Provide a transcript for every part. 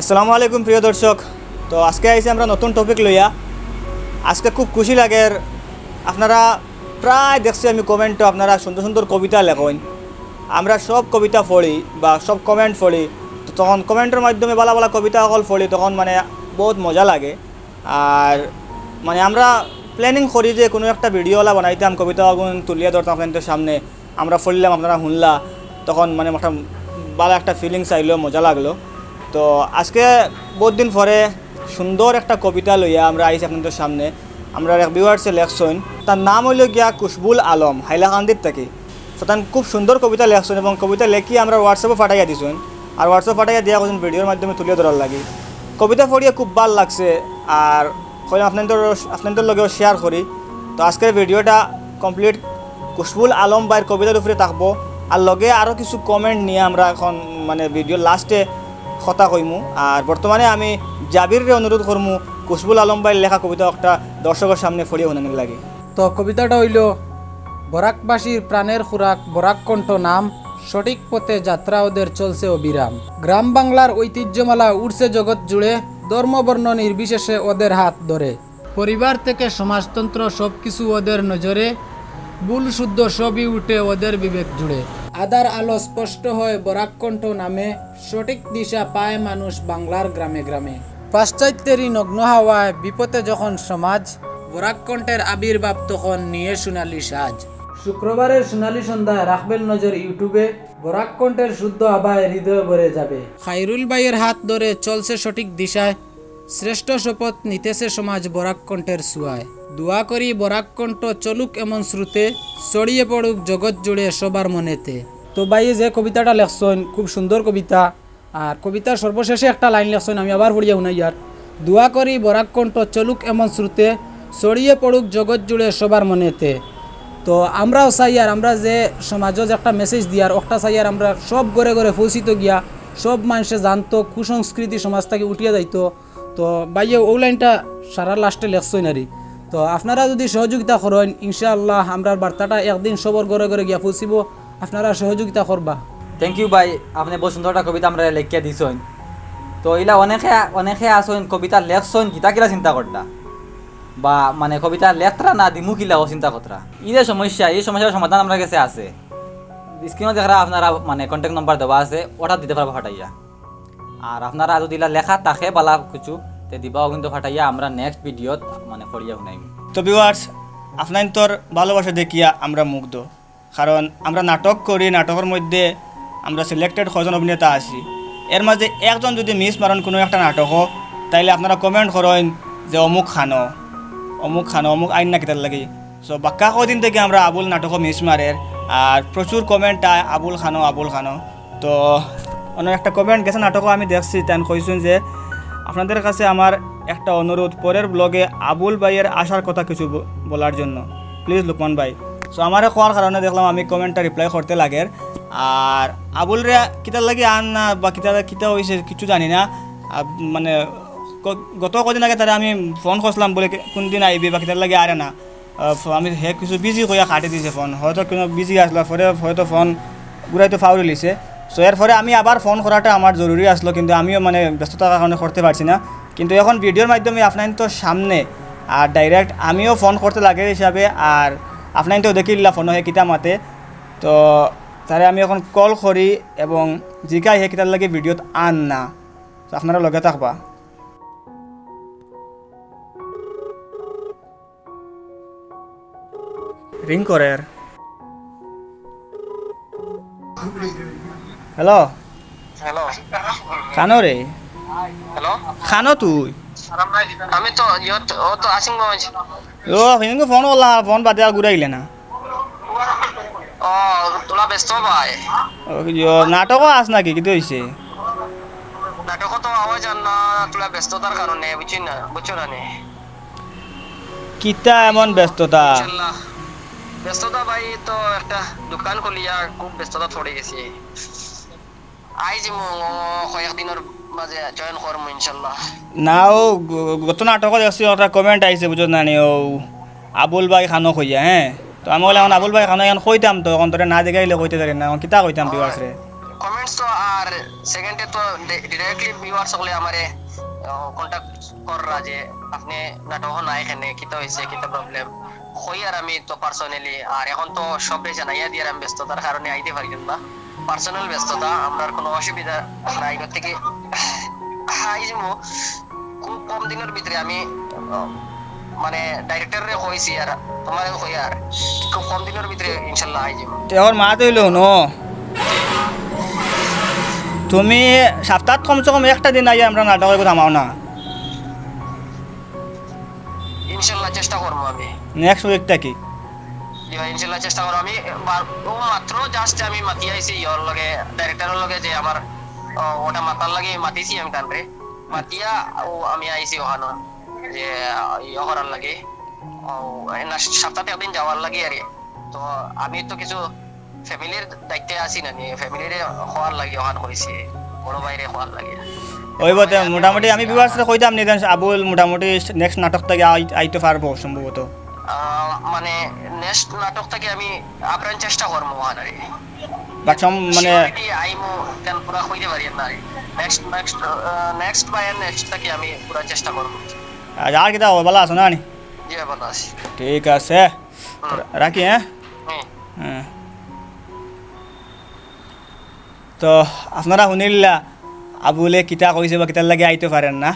আসসালামু আলাইকুম প্রিয় দর্শক। তো আজকে আইসি আমরা নতুন টপিক লইয়া। আজকে খুব খুশি লাগের, আপনারা প্রায় দেখছি আমি কমেন্টও আপনারা সুন্দর সুন্দর কবিতা লেখেন। আমরা সব কবিতা পড়ি বা সব কমেন্ট পড়ি, তো তখন কমেন্টের মাধ্যমে ভালো ভালো কবিতা সকল পড়ি, তখন মানে বহুত মজা লাগে। আর মানে আমরা প্ল্যানিং করি যে কোনো একটা ভিডিওলা বানাইতাম, কবিতা তুলিয়া ধরতাম আপনাদের সামনে, আমরা পড়লাম, আপনারা শুনলা, তখন মানে একটা ভালো একটা ফিলিংস আইলো, মজা লাগলো। তো আজকে বহুত দিন পরে সুন্দর একটা কবিতা লইয়া আমরা আইছি আপনাদের সামনে। আমরা এক ভিউয়ার্সে লেখছেন, তার নাম হইল গিয়া কুশবুল আলম, হাইলাকান্দির থাকি। তো তার খুব সুন্দর কবিতা লেখছেন এবং কবিতা লেখি আমরা হোয়াটসঅ্যাপে পাঠাইয়া দিছেন। আর হোয়াটসঅ্যাপ পাঠাইয়া দিয়া কোন ভিডিওর মাধ্যমে তুলে ধরার লাগে। কবিতা পড়িয়া খুব ভাল লাগছে আর আপনাদের লগেও শেয়ার করি। তো আজকের ভিডিওটা কমপ্লিট কুশবুল আলম ভাইয়ের কবিতার উপরে থাকবো, আর লগে আরও কিছু কমেন্ট নিয়ে আমরা এখন মানে ভিডিও লাস্টে কথা কইমু। আর বর্তমানে আমি জাবিররে অনুরোধ করমু কুশবুল আলম ভাইয়ের লেখা কবিতা একটা দর্শকের সামনে ফড়িয়ে শোনানোর লাগে। তো কবিতাটা হইল, বরাকবাসীর প্রাণের খুরাক বরাক কণ্ঠ নাম, সঠিক পথে যাত্রা ওদের চলছে অবিরাম। গ্রাম বাংলার ঐতিহ্যমালা উড়ছে জগৎ জুড়ে, ধর্মবর্ণ নির্বিশেষে ওদের হাত ধরে। পরিবার থেকে সমাজতন্ত্র সব কিছু ওদের নজরে, ভুল শুদ্ধ সবই উঠে ওদের বিবেক জুড়ে। আদার আলো স্পষ্ট হয় বরাক কণ্ঠ নামে, সঠিক দিশা পায় মানুষ বাংলার গ্রামে গ্রামে। পাশ্চাত্যেরই নগ্ন হাওয়ায় বিপদে যখন সমাজ, বরাক কণ্ঠের আবির্ভাব তখন নিয়ে সোনালি সাজ। শুক্রবারের সোনালি সন্ধ্যায় রাখবেন নজর ইউটিউবে, বরাক কণ্ঠের শুদ্ধ আবায় হৃদয় ভরে যাবে। খাইরুল ভাইয়ের হাত ধরে চলছে সঠিক দিশায়, শ্রেষ্ঠ শপথ নিতেছে সমাজ বরাক কণ্ঠের সুয়ায়। দোয়া করি বরাক কণ্ঠ চলুক এমন শ্রুতে, ছড়িয়ে পড়ুক জগৎ জুড়ে সবার মনেতে। তো ভাই যে কবিতাটা লেখছেন খুব সুন্দর কবিতা। আর কবিতার সর্বশেষে একটা লাইন লেখছেন, আমি আবার পড়িয়া শুনাই। আর দোয়া করি বরাক কণ্ঠ চলুক এমন শ্রুতে, ছড়িয়ে পড়ুক জগৎ জুড়ে সবার মনেতে। তো আমরাও চাই আর আমরা যে সমাজে যে একটা মেসেজ দিয়ার ওটা চাই আর আমরা সব ঘরে ঘরে পৌঁছিত গিয়া সব মানুষে জানতো, কুসংস্কৃতি সমাজ থেকে উঠিয়া যাইতো। তো বাইয়ে ও লাইনটা সারা লাস্টে লেখছই নারী। তো আপনারা যদি সহযোগিতা করেন ইনশাআল্লাহ আমরা বার্তাটা একদিন সবর ঘরে ঘরে গিয়া পৌঁছিব, আপনারা সহযোগিতা করবা। থ্যাংক ইউ ভাই, আপনি বহু সুন্দর একটা কবিতা আমরা লেখিয়া দিছেন। তো এলা অনেকে আসেন কবিতা লেখছেন, কিতা কিলা চিন্তা করতা বা মানে কবিতা লেখরা না দিমু কিলা ও চিন্তা করতা। এই সমস্যা, এই সমস্যার সমাধান আমরা কাছে আছে। স্ক্রিনে দেখা আপনারা মানে কন্ট্যাক্ট নাম্বার দেওয়া আছে, ওটা দিতে পারবো ফাটাইয়া। আর আপনারা যদি লেখা থাকে বালা কিছু তে দিবাও কিন্তু ফাটাইয়া, আমরা নেক্সট ভিডিওত মানে ফড়িয়া শুনাইম। তো ভিউয়ার্স, আপনার তোর ভালোবাসা দেখিয়া আমরা মুগ্ধ, কারণ আমরা নাটক করি, নাটকের মধ্যে আমরা সিলেক্টেড কজন অভিনেতা আছি, এর মাঝে একজন যদি মিস মারেন কোনো একটা নাটকও, তাইলে আপনারা কমেন্ট করেন যে অমুক খানো অমুক আইন না কিতার লাগি। সো বাক্কা কদিন থেকে আমরা আবুল নাটকও মিস মারের, আর প্রচুর কমেন্ট আয় আবুল খানো। তো অন্য একটা কমেন্ট গেছে নাটকও আমি দেখছি, তেন কইছেন যে আপনাদের কাছে আমার একটা অনুরোধ, পরের ব্লগে আবুল ভাইয়ের আসার কথা কিছু বলার জন্য, প্লিজ লুকমান ভাই। সো আমারে কোয়ার কারণে দেখলাম আমি কমেন্টটা রিপ্লাই করতে লাগে। আর আবুলরে কিতার লাগে আন না বা কিতা হয়েছে কিছু জানি না, মানে গত কদিন আগে তারা আমি ফোন করছিলাম বলে কোন দিন আইবি বা কিতার লাগে আরে না, আমি হে কিছু বিজি কইয়া কাটি দিয়েছে ফোন, হয়তো কোনো বিজি আসলো, পরে হয়তো ফোন ঘুরাইতে ফাউরি লিছে। সো এরপরে আমি আবার ফোন করাটা আমার জরুরি আসলো, কিন্তু আমিও মানে ব্যস্ততার কারণে করতে পারছি না। কিন্তু এখন ভিডিওর মাধ্যমে আপনার তো সামনে আর ডাইরেক্ট আমিও ফোন করতে লাগে হিসাবে, আর আপনার তো দেখিলা ফোন হয়ে কিতা মাতে। তো তারে আমি এখন কল করি এবং জিকাই হে কিতার লাগে ভিডিওত আন না, তো আপনারা লগে থাকবা। রিং করে। হ্যালো খানো রে, হ্যালো খানো তুই? আমি তো ও তো আসিংগঞ্জ। ও হিন্দু ফোন করলাম, ফোন বাদে আর ঘুরাইলে না। ও তোলা ব্যস্ত ভাই? নাটকও আস নাকি, কিন্তু হয়েছে নাটক তো আওয়াজ আন না, তোলা ব্যস্ততার কারণে বুঝছো না নে কিতা এমন ব্যস্ততা? ব্যস্ততা ভাই, তো একটা দোকান খুলিয়া খুব ব্যস্ততা পড়ে গেছি। আইজ কয়েকদিনের মাঝে জয়েন করবো ইনশাল্লাহ। না ও গত নাটকত দেখছি একটা কমেন্ট আইছে বুঝো না ও আবুল ভাই খানো কইয়া। তো আমি বললাম আবুল ভাই খানো এখন কইতাম, তো এখন তোরে না দেখাইলে কইতে পারি না, কিতা কইতাম ভিউয়ার্স রে। কমেন্ট কমেন্টস তো আর সেকেন্ডে তো ডিরেক্টলি ভিউয়ার্স হলে আমারে কন্টাক্ট কররা যে আপনি নাটক না এখানে কিতা হয়েছে কিতা প্রবলেম হই আর আমি তো পার্সোনালি আর এখন তো সবে জানাইয়া দিয়ে আমি ব্যস্ততার কারণে আইতে পারি না পার্সোনাল ব্যস্ততা আমার কোনো অসুবিধা নাই থেকে আইজমু খুব কম দিনের ভিতরে আমি মানে ডাইরেক্টরে কইছি আর তোমারে কই আর খুব কম দিনের ভিতরে ইনশাআল্লাহ আইজমু তোর মা তৈল ন তুমি সপ্তাহ কমসে কম একটা দিন আইয়া আমরা নাটকের কথা আমাও না ইনশাআল্লাহ চেষ্টা করবো আমি নেক্সট উইকটা কি ইনশাআল্লাহ চেষ্টা করবো আমি মাত্র জাস্ট আমি মাতি আইছি ইয়র লগে ডাইরেক্টরের লগে যে আমার ওটা মাতার লাগে মাতিছি আমি কানরে মাতিয়া আমি আইছি ওখানে যে ইয়ে করার লাগে সপ্তাহে একদিন যাওয়ার লাগে আর তো আমি তো কিছু ফ্যামিলির দায়িত্বে আছি না ফ্যামিলির হওয়ার লাগে ওখানে হয়েছে বড় বাইরে হওয়ার লাগে ওইব মোটামুটি আমি বিভার্সে কইতাম নি আবুল মোটামুটি নেক্সট নাটক থেকে আইতে পারবো সম্ভবত মানে নেক্সট নাটক থেকে আমি আপ্রাণ চেষ্টা করবো ওখানে বাট মানে আইমো কেন পুরা হইতে পারি না নেক্সট বাই নেক্সট থেকে আমি পুরা চেষ্টা করবো আর কিতা ভালো আছো না নি জি ভালো আছি ঠিক আছে রাখি হ্যাঁ হ্যাঁ তো আপনারা শুনিলা আবুলে কিতা কইছে বা কিতার লাগে আইতে পারেন না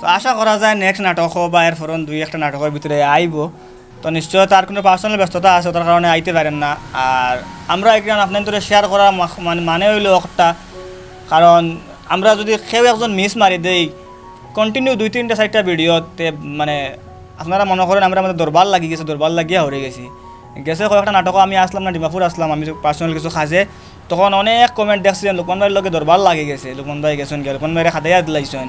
তো আশা করা যায় নেক্সট নাটক বা এর ফরন দুই একটা নাটকের ভিতরে আইব তো নিশ্চয় তার কোনো পার্সোনাল ব্যস্ততা আছে তার কারণে আইতে পারেন না আর আমরা এখানে আপনাদের শেয়ার করা মানে হইল একটা কারণ আমরা যদি কেউ একজন মিস মারি দেই কন্টিনিউ 2-3-4টা ভিডিওতে মানে আপনারা মনে করেন আমরা আমাদের দরবার লাগি গেছে দরবার লাগিয়া হয়ে গেছে কয়েকটা নাটকও আমি আসলাম না ডিমাপুর আসলাম আমি পার্সোনাল কিছু খাজে তখন অনেক কমেন্ট দেখছিলেন লোকমান ভাইয়ের লগে দরবার লাগে গেছে লোকমান ভাই গেছেন গিয়ে লোকমান ভাইরে খাদাইয়া দিলাইছেন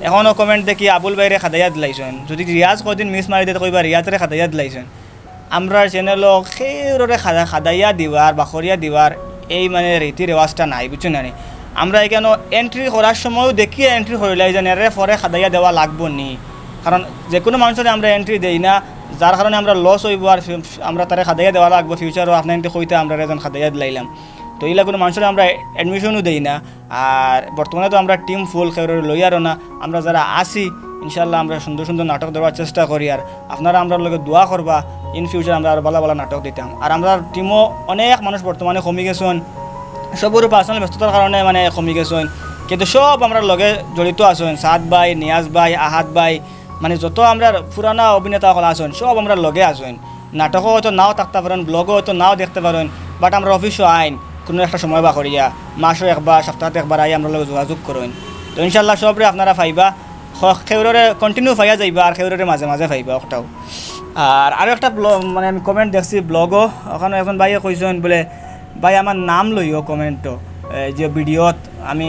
এখনও কমেন্ট দেখি আবুল ভাইরে খাদাইয়া দিলাইছেন যদি রিয়াজ কদিন মিস মারি দিয়ে কইবা রিয়াজরে খাদাইয়া দিলাইছেন আমরা চ্যানেলও সেইরে খাদাইয়া দিবার বাখরিয়া দিবার এই মানে রীতি রেওয়াজটা নাই বুঝছেন না আমরা এখানে এন্ট্রি করার সময়ও দেখিয়ে এন্ট্রি করিলাই যে এরে পরে খাদাইয়া দেওয়া লাগবো নি কারণ যে কোনো মানুষের আমরা এন্ট্রি দেই না যার কারণে আমরা লস হইব আর আমরা তারা খাদাইয়া দেওয়া লাগবো ফিউচারও আপনার কইতে আমরা এজন খাদাইয়া দিলাইলাম তো এইগুলা কোনো মানুষের আমরা অ্যাডমিশনও দিই না আর বর্তমানে তো আমরা টিম ফুল খেয়ে লইয়ারও না আমরা যারা আসি ইনশাল্লাহ আমরা সুন্দর সুন্দর নাটক দেওয়ার চেষ্টা করি আর আপনারা আমরা লগে দোয়া করবা ইন ফিউচার আমরা আরও ভালো ভালো নাটক দিতাম আর আমরা টিমও অনেক মানুষ বর্তমানে কমে গেছেন সবর পার্সোনাল ব্যস্ততার কারণে মানে কমে গেছেন কিন্তু সব আমরা লগে জড়িত আছেন সাদ ভাই নিয়াজ ভাই আহাদ ভাই মানে যত আমরা পুরানা অভিনেতা সকল আছেন সব আমরা লগে আছেন নাটকও হয়তো নাও থাকতে পারেন ব্লগও হয়তো নাও দেখতে পারেন বাট আমরা অফিসও আইন কোনো একটা সময় বা করিয়া মাসও একবার সপ্তাহে একবার আই আমরা লগে যোগাযোগ করেন তো ইনশাল্লাহ সবরে আপনারা পাইবা খেউরে কন্টিনিউ পাইয়া যাইবা আর খেউরে মাঝে মাঝে পাইবা ওটাও আর আরও একটা মানে আমি কমেন্ট দেখছি ব্লগও ওখানে এখন ভাইয়ে কইছেন বলে ভাই আমার নাম লইও কমেন্টও যে ভিডিওত আমি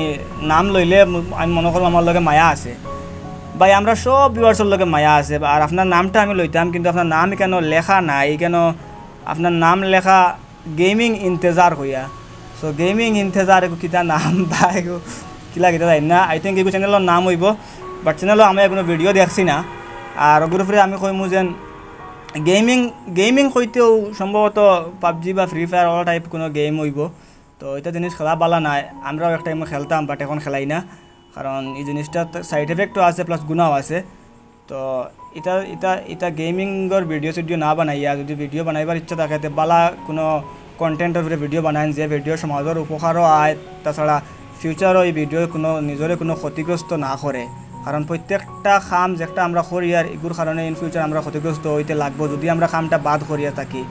নাম লইলে আমি মনে করব আমার লগে মায়া আছে ভাই আমরা সব ভিউয়ার্সের লগে মায়া আছে আর আপনার নামটা আমি লইতাম কিন্তু আপনার নাম কেন লেখা নাই কেন আপনার নাম লেখা গেমিং ইন্তেজার হইয়া সো গেমিং ইন্তেজার এগো কিতা নাম বা এগো কিলা কিতা যাই না আই থিঙ্ক এগো চ্যানেলের নাম হইব বাট চ্যানেলও আমি কোনো ভিডিও দেখছি না আর ওগুলোর উপরে আমি কইমু যেন গেমিং হইতেও সম্ভবত পাবজি বা ফ্রি ফায়ার অল টাইপ কোনো গেম হইব তো এটা জিনিস খেলা বালা নাই আমরাও একটা টাইমে খেলতাম বাট এখন খেলাই না কারণ এই জিনিসটা সাইড এফেক্টও আছে প্লাস গুণাও আছে তো এটা গেমিংয়ের ভিডিও সিডিও না বানাইয়া যদি ভিডিও বানাইবার ইচ্ছা থাকে তো বালা কোনো কন্টেন্টের উপরে ভিডিও বানায় যে ভিডিও সমাজের উপকারও আয় তাছাড়া ফিউচারও এই ভিডিও কোনো নিজরে কোনো ক্ষতিগ্রস্ত না করে কারণ প্রত্যেকটা কাম যেটা আমরা করি আর এগুলোর কারণে ইন ফিউচার আমরা ক্ষতিগ্রস্ত হইতে লাগবো যদি আমরা কামটা বাদ করিয়া থাকি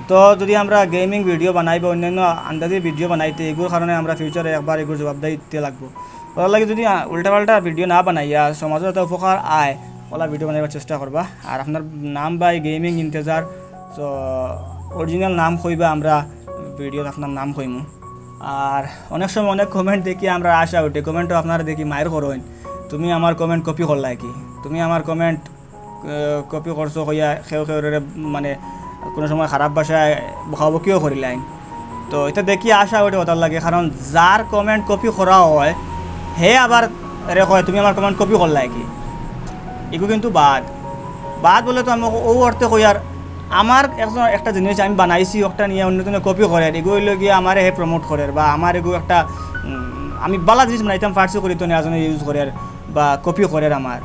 তো যদি আমরা গেমিং ভিডিও বানাই বা অন্যান্য আন্দাজি ভিডিও বানাইতে এগুলোর কারণে আমরা ফিউচারে একবার এগুলো জবাবদারি দিতে লাগবো ওর লাগে যদি উল্টাপাল্টা ভিডিও না বানাইয়া সমাজের একটা উপকার আয় ওলা ভিডিও বানাইবার চেষ্টা করবা আর আপনার নাম বা গেমিং ইন্তেজার তো অরিজিনাল নাম কইবা আমরা ভিডিওতে আপনার নাম কইমু আর অনেক সময় অনেক কমেন্ট দেখি আমরা আশা উঠে কমেন্টও আপনারা দেখি মায়ের করেন তুমি আমার কমেন্ট কপি করলাই কি তুমি আমার কমেন্ট কপি করছো কইয়া খেয়ে মানে কোনো সময় খারাপ ভাষায় বকাবকিও করিলাই তো এটা দেখি আশা উঠে ওটার লাগে কারণ যার কমেন্ট কপি করা হয় হে আবার এরে কয় তুমি আমার কমেন্ট কপি করলাই কি এগুলো কিন্তু বাদ বলে তো আমি ও অর্থে কই আর আমার একটা জিনিস আমি বানাইছি একটা নিয়ে অন্যজনে কপি করে এগুলো গিয়ে আমার হে প্রমোট করে বা আমার এগুলো একটা আমি বালা জিনিস বানাইতাম ফার্সি করি তো এজনে ইউজ করে বা কপি করে আমার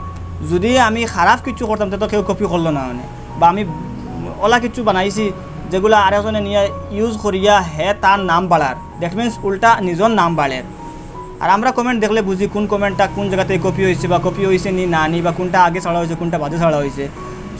যদি আমি খারাপ কিছু করতাম তো কেউ কপি করলো না মানে বা আমি ওলা কিছু বানাইছি যেগুলো আরেকজনে নিয়ে ইউজ করিয়া হে তার নাম বাড়ার দ্যাট মিনস উল্টা নিজের নাম বাড়ের আর আমরা কমেন্ট দেখলে বুঝি কোন কমেন্টটা কোন জায়গাতে কপি হয়েছে বা কপি হয়েছে নি না নি বা কোনটা আগে ছাড়া হয়েছে কোনটা বাদে ছাড়া হয়েছে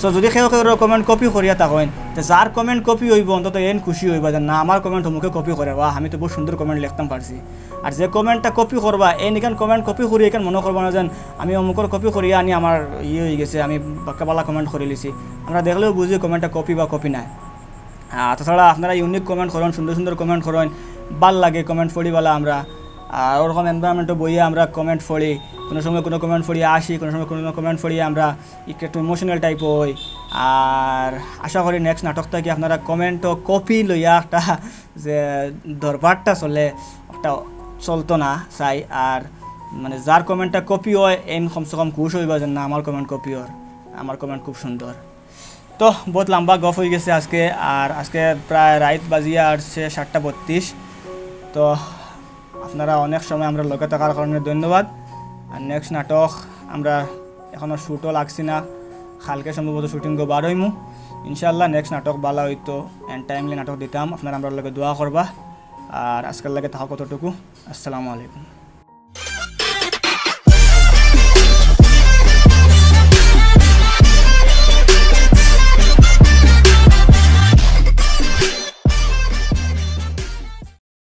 সো যদি কেউ কমেন্ট কপি করিয়া থাকেন তো যার কমেন্ট কপি হইব অন্তত এন খুশি হইবা যে না আমার কমেন্ট মুখে কপি করে বা আমি তো বহু সুন্দর কমেন্ট লিখতাম পারছি আর যে কমেন্টটা কপি করবা এখান কমেন্ট কপি করি এখান মনে করবা না যেন আমি অমুকর কপি করিয়া আনি আমার হয়ে গেছে আমি বাক্কাবালা কমেন্ট করে লিছি আমরা দেখলেও বুঝি কমেন্টটা কপি বা কপি নাই তাছাড়া আপনারা ইউনিক কমেন্ট করেন সুন্দর সুন্দর কমেন্ট করেন ভাল লাগে কমেন্ট পড়িবেলা আমরা আর ওরকম এনভায়রনমেন্টে বইয়ে আমরা কমেন্ট পড়ি কোনো সময় কোনো কমেন্ট পড়িয়ে আসি কোনো সময় কোনো কমেন্ট পড়িয়ে আমরা একটু ইমোশনাল টাইপ হই আর আশা করি নেক্সট নাটক থেকে আপনারা কমেন্ট ও কপি লইয়া একটা যে দরবারটা চলে একটা চলতো না চাই আর মানে যার কমেন্টটা কপি হয় এন কমসে কম খুশ হইবা যে না আমার কমেন্ট কপি হয় আমার কমেন্ট খুব সুন্দর তো বহুত লম্বা গপ হয়ে গেছে আজকে আর আজকে প্রায় রাত বাজিয়া আসছে 7:32 তো আপনারা অনেক সময় আমরা লগে থাকার কারণে ধন্যবাদ আর নেক্সট নাটক আমরা এখনও শ্যুটও লাগছি না কালকে সম্ভবত শুটিং বার হইমু ইনশাল্লাহ নেক্সট নাটক ভালো হইতো এন্ড টাইমলি নাটক দিতাম আপনারা আমরা লগে দোয়া করবা আর আজকের লাগে থাকা কতটুকু আসসালামু আলাইকুম